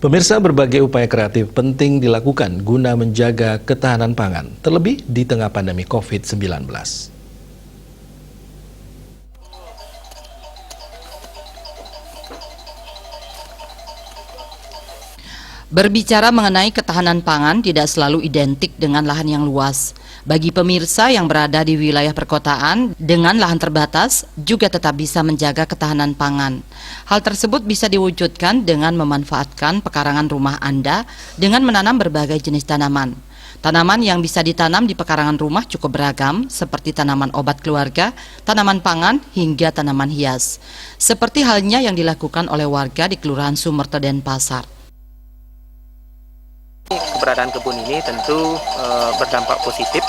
Pemirsa, berbagai upaya kreatif penting dilakukan guna menjaga ketahanan pangan, terlebih di tengah pandemi COVID-19. Berbicara mengenai ketahanan pangan tidak selalu identik dengan lahan yang luas. Bagi pemirsa yang berada di wilayah perkotaan dengan lahan terbatas juga tetap bisa menjaga ketahanan pangan. Hal tersebut bisa diwujudkan dengan memanfaatkan pekarangan rumah Anda dengan menanam berbagai jenis tanaman. Tanaman yang bisa ditanam di pekarangan rumah cukup beragam, seperti tanaman obat keluarga, tanaman pangan, hingga tanaman hias. Seperti halnya yang dilakukan oleh warga di Kelurahan Sumerto Denpasar. Keberadaan kebun ini tentu berdampak positif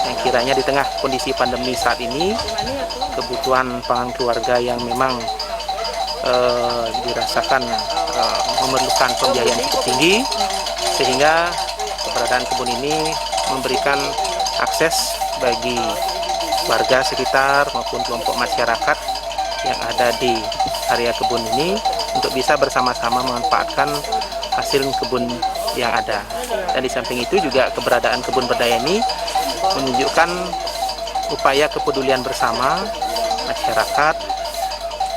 yang kiranya di tengah kondisi pandemi saat ini kebutuhan pangan keluarga yang memang dirasakan memerlukan pembiayaan cukup tinggi, sehingga keberadaan kebun ini memberikan akses bagi warga sekitar maupun kelompok masyarakat yang ada di area kebun ini untuk bisa bersama-sama memanfaatkan hasil kebun yang ada. Dan di samping itu juga keberadaan kebun berdaya ini menunjukkan upaya kepedulian bersama masyarakat,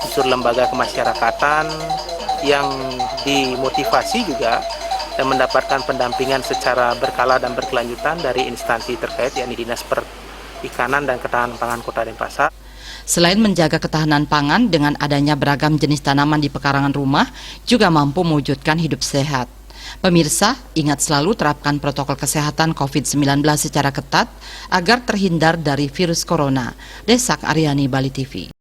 unsur lembaga kemasyarakatan yang dimotivasi juga dan mendapatkan pendampingan secara berkala dan berkelanjutan dari instansi terkait, yakni Dinas Perikanan dan Ketahanan Pangan Kota Denpasar. Selain menjaga ketahanan pangan dengan adanya beragam jenis tanaman di pekarangan rumah, juga mampu mewujudkan hidup sehat. Pemirsa, ingat selalu terapkan protokol kesehatan COVID-19 secara ketat agar terhindar dari virus corona. Desak Aryani, Bali TV.